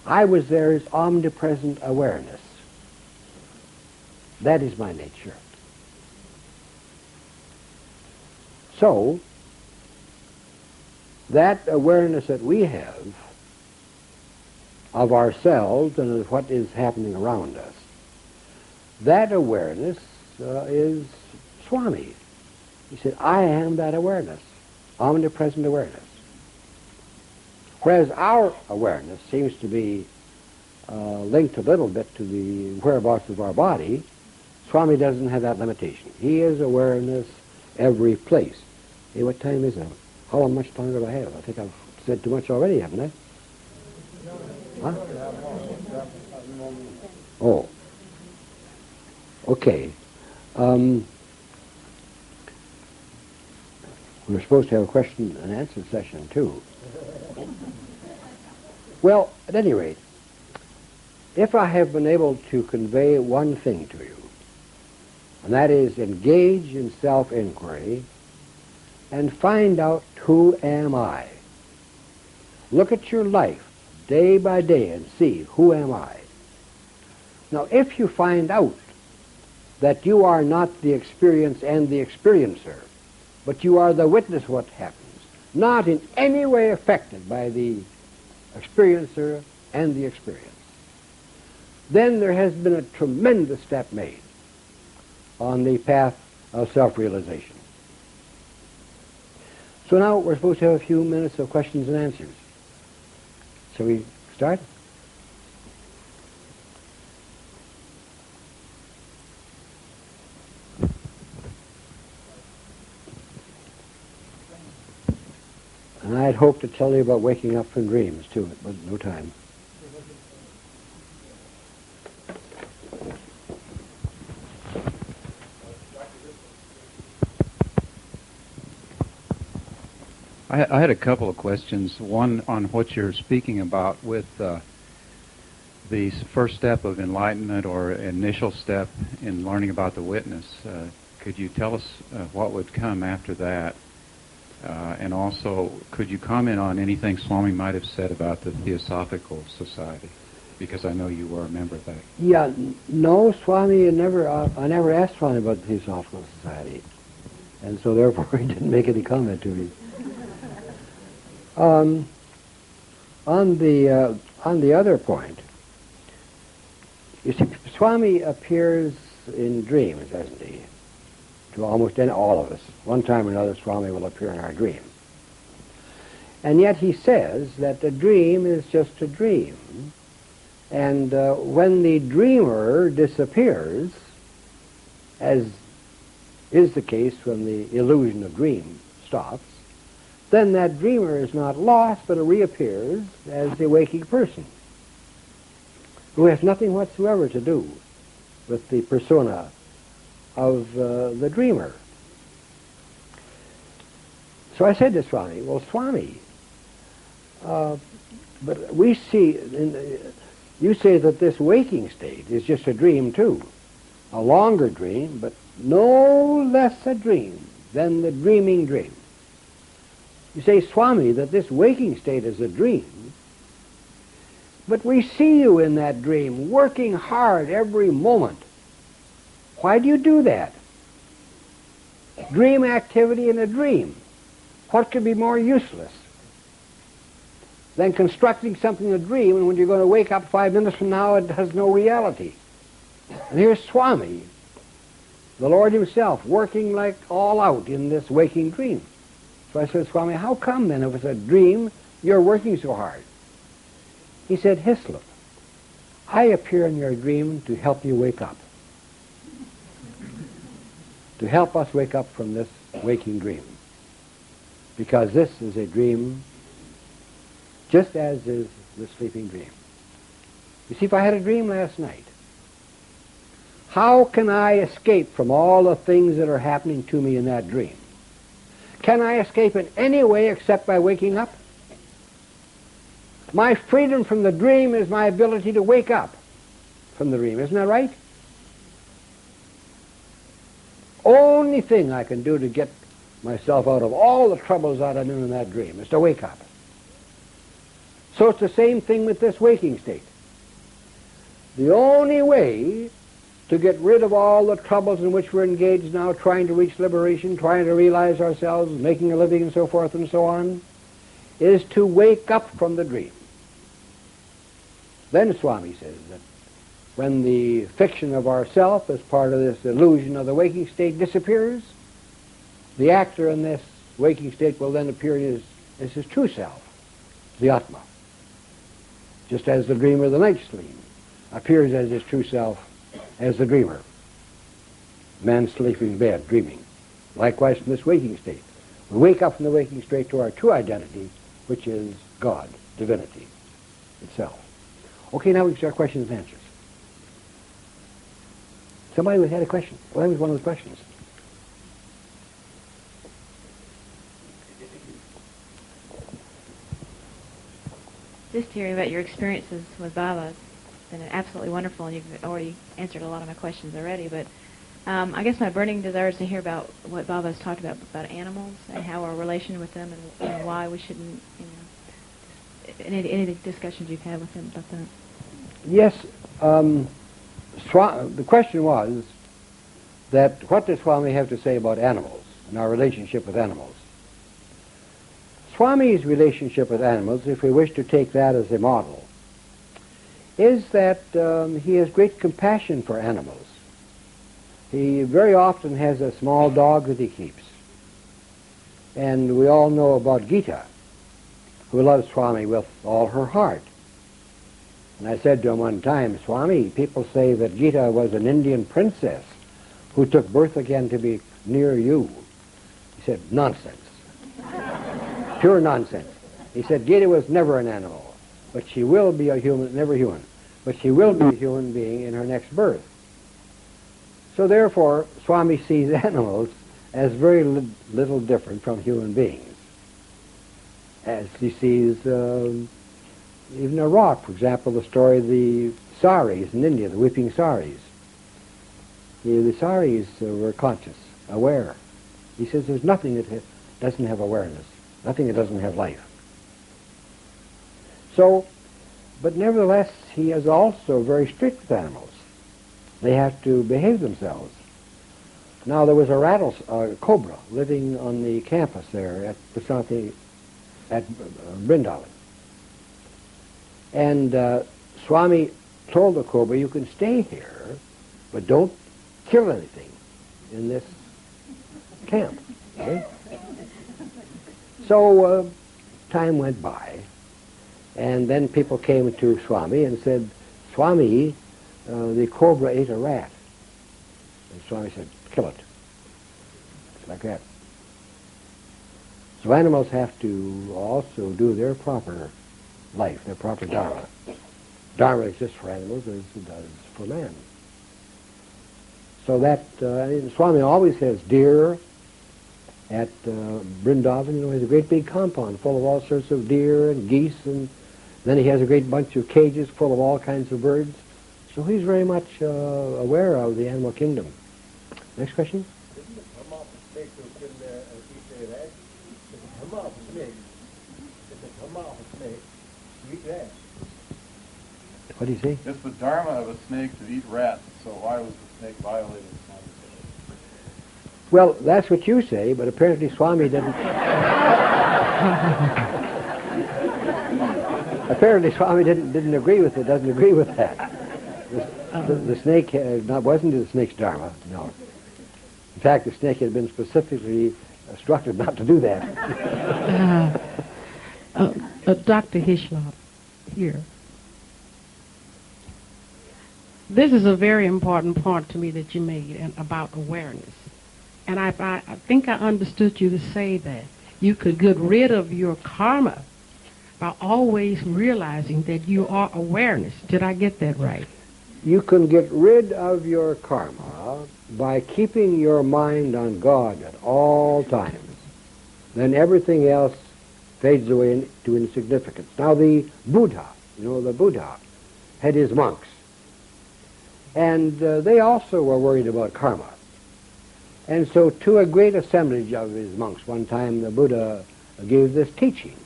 I was there as omnipresent awareness. That is my nature. So, that awareness that we have of ourselves and of what is happening around us, that awareness is Swami. He said, I am that awareness, omnipresent awareness. Whereas our awareness seems to be linked a little bit to the whereabouts of our body, Swami doesn't have that limitation. He is awareness every place. Hey, what time is it? How much time do I have? I think I've said too much already, haven't I? Huh? Oh. Okay. We're supposed to have a question and answer session, too. Well, at any rate, if I have been able to convey one thing to you, and that is engage in self-inquiry and find out who am I. Look at your life day by day and see who am I. Now, if you find out that you are not the experience and the experiencer, but you are the witness of what happens, not in any way affected by the experiencer and the experience, then there has been a tremendous step made on the path of self-realization. So now we're supposed to have a few minutes of questions and answers. Shall we start? And I'd hoped to tell you about waking up from dreams, too, but no time. I had a couple of questions. One on what you're speaking about with the first step of enlightenment or initial step in learning about the witness. Could you tell us what would come after that? And also, could you comment on anything Swami might have said about the Theosophical Society? Because I know you were a member of that. Yeah, no, Swami I never asked Swami about the Theosophical Society, and so therefore he didn't make any comment to me. On the other point, you see, Swami appears in dreams, doesn't he? To almost all of us. One time or another, Swami will appear in our dream. And yet he says that a dream is just a dream. And when the dreamer disappears, as is the case when the illusion of dream stops, then that dreamer is not lost, but it reappears as the waking person, who has nothing whatsoever to do with the persona of the dreamer. So I said to Swami, well, Swami, but we see, you say that this waking state is just a dream too, a longer dream, but no less a dream than the dreaming dream. You say, Swami, that this waking state is a dream, but we see you in that dream working hard every moment. Why do you do that? Dream activity in a dream. What could be more useless than constructing something in a dream, and when you're going to wake up 5 minutes from now, it has no reality? And here's Swami, the Lord himself, working like all out in this waking dream. So I said, Swami, how come then, if it's a dream, you're working so hard? He said, Hislop, I appear in your dream to help you wake up. To help us wake up from this waking dream. Because this is a dream just as is the sleeping dream. You see, if I had a dream last night, how can I escape from all the things that are happening to me in that dream? Can I escape in any way except by waking up? My freedom from the dream is my ability to wake up from the dream. Isn't that right? Only thing I can do to get myself out of all the troubles that I'm in that dream is to wake up. So it's the same thing with this waking state. The only way to get rid of all the troubles in which we're engaged now, trying to reach liberation, trying to realize ourselves, making a living and so forth and so on, is to wake up from the dream. Then Swami says that when the fiction of ourself as part of this illusion of the waking state disappears, the actor in this waking state will then appear as his true self, the Atma, just as the dreamer of the night sleep appears as his true self as the dreamer. Man sleeping in bed, dreaming. Likewise from this waking state. We wake up from the waking state to our true identity, which is God, divinity itself. Okay, now we can start questions and answers. Somebody had a question. Well, that was one of the questions. Just hearing about your experiences with Baba has been absolutely wonderful, and you've already answered a lot of my questions already, but I guess my burning desire is to hear about what Baba has talked about animals and how our relation with them, and why we shouldn't, any discussions you've had with him about that. Yes, the question was that what does Swami have to say about animals and our relationship with animals? Swami's relationship with animals, if we wish to take that as a model, is that he has great compassion for animals. He very often has a small dog that he keeps. And we all know about Gita, who loves Swami with all her heart. And I said to him one time, Swami, people say that Gita was an Indian princess who took birth again to be near you. He said, nonsense. Pure nonsense. He said, Gita was never an animal, but she will be a human, never human, but she will be a human being in her next birth. So therefore, Swami sees animals as very little different from human beings. As he sees even a rock, for example, the story of the saris in India, the weeping saris. The saris were conscious, aware. He says there's nothing that doesn't have awareness, nothing that doesn't have life. So, but nevertheless, he is also very strict with animals. They have to behave themselves. Now, there was a cobra living on the campus there at Vrindavan. And Swami told the cobra, you can stay here, but don't kill anything in this camp. Okay? So time went by, and then people came to Swami and said, Swami, the cobra ate a rat. And Swami said, kill it. Like that. So animals have to also do their proper life, their proper dharma. Dharma exists for animals as it does for man. So that, Swami always has deer at Vrindavan. He has a great big compound full of all sorts of deer and geese, and then he has a great bunch of cages full of all kinds of birds. So he's very much aware of the animal kingdom. Next question? Didn't it come off a snake who can eat rat? If it come off a snake, you eat rat. What do you say? It's the dharma of a snake to eat rats, so why was the snake violating Swami? Well, that's what you say, but apparently Swami didn't. Apparently Swami didn't agree with it, doesn't agree with that. The snake wasn't the snake's dharma, no. In fact, the snake had been specifically instructed not to do that. Dr. Hislop, here. This is a very important point to me that you made about awareness. And I think I understood you to say that you could get rid of your karma by always realizing that you are awareness. Did I get that right? You can get rid of your karma by keeping your mind on God at all times. Then everything else fades away into insignificance. Now the Buddha had his monks. And they also were worried about karma. And so to a great assemblage of his monks, one time the Buddha gave this teaching.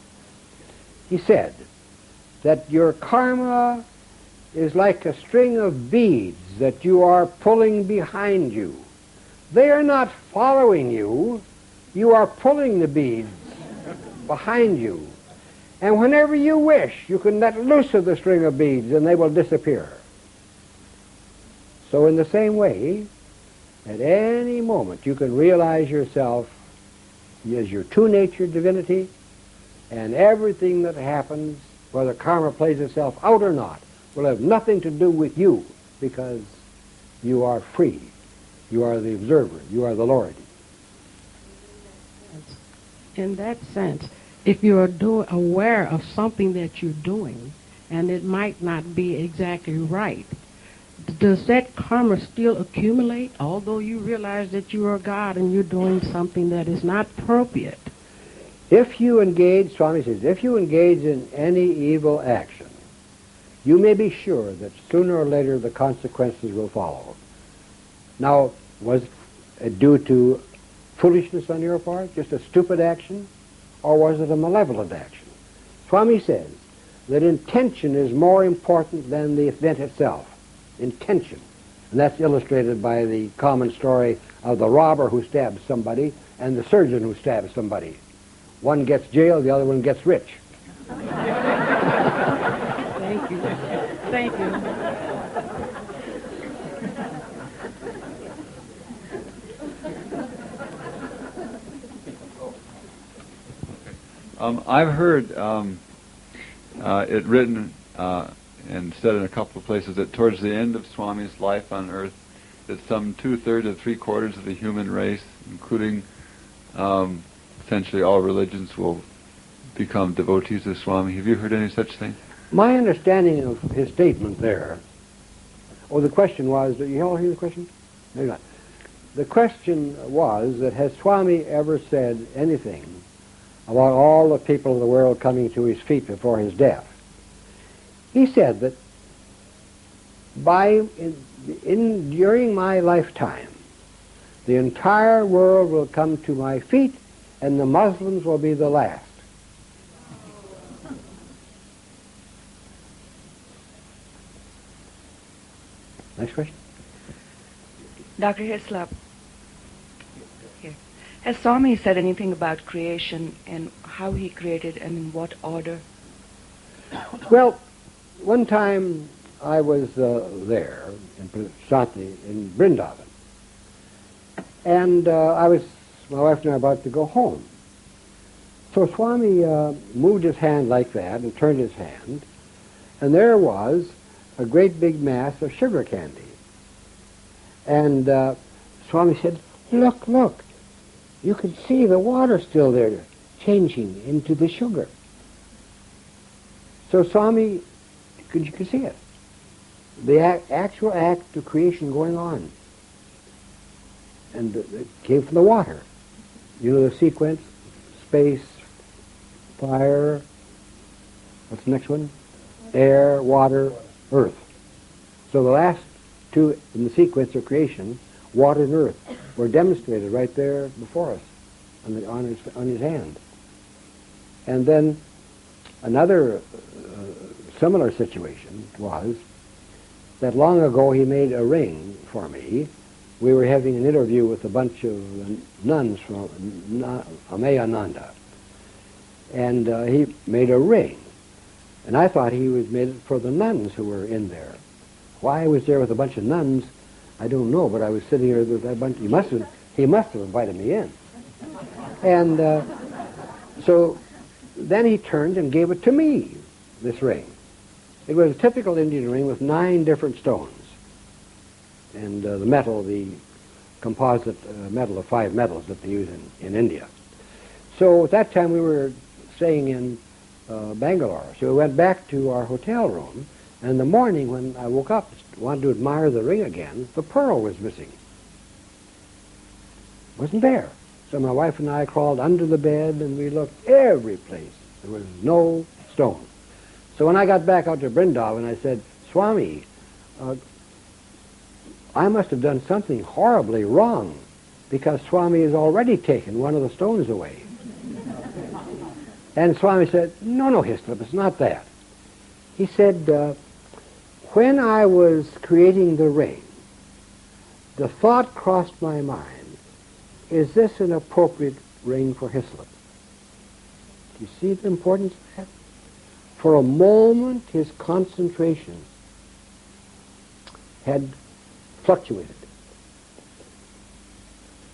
He said that your karma is like a string of beads that you are pulling behind you. They are not following you. You are pulling the beads behind you. And whenever you wish, you can let loose of the string of beads and they will disappear. So in the same way, at any moment you can realize yourself as your true-natured divinity, and everything that happens, whether karma plays itself out or not, will have nothing to do with you, because you are free. You are the observer. You are the Lord. In that sense, if you are aware of something that you're doing, and it might not be exactly right, does that karma still accumulate, although you realize that you are God and you're doing something that is not appropriate? If you engage, Swami says, if you engage in any evil action, you may be sure that sooner or later the consequences will follow. Now, was it due to foolishness on your part, just a stupid action, or was it a malevolent action? Swami says that intention is more important than the event itself. Intention. And that's illustrated by the common story of the robber who stabs somebody and the surgeon who stabs somebody. One gets jail, the other one gets rich. Thank you. Thank you. I've heard it written and said in a couple of places that towards the end of Swami's life on earth, that some 2/3 to 3/4 of the human race, including essentially all religions, will become devotees of Swami. Have you heard any such thing? My understanding of his statement there, the question was, did you all hear the question? Maybe not. The question was that has Swami ever said anything about all the people of the world coming to his feet before his death? He said that during my lifetime, the entire world will come to my feet and the Muslims will be the last. Next question. Dr. Hislop, here. Has Swami said anything about creation and how he created and in what order? Well, one time I was there in Shanti, in Vrindavan, and my wife and I were about to go home. So Swami moved his hand like that and turned his hand, and there was a great big mass of sugar candy. And Swami said, look, you can see the water still there changing into the sugar. So Swami, you can see it. The actual act of creation going on. And it came from the water. You know the sequence? Space, fire, what's the next one? Air, water, earth. So the last two in the sequence of creation, water and earth, were demonstrated right there before us on his hand. And then another similar situation was that long ago he made a ring for me. We were having an interview with a bunch of nuns from Amayananda. And he made a ring. And I thought he was made it for the nuns who were in there. Why I was there with a bunch of nuns, I don't know, but I was sitting here with that bunch. He must have invited me in. And so then he turned and gave it to me, this ring. It was a typical Indian ring with 9 different stones. And the metal, the composite metal of 5 metals that they use in India. So at that time we were staying in Bangalore. So we went back to our hotel room, and in the morning when I woke up, wanted to admire the ring again, the pearl was missing. Wasn't there. So my wife and I crawled under the bed and we looked every place. There was no stone. So when I got back out to Vrindavan, I said, Swami, I must have done something horribly wrong because Swami has already taken one of the stones away. And Swami said, no, Hislop, it's not that. He said, when I was creating the rain, the thought crossed my mind, is this an appropriate rain for Hislop? Do you see the importance of that? For a moment, his concentration had fluctuated,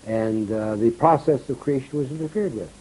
and the process of creation was interfered with.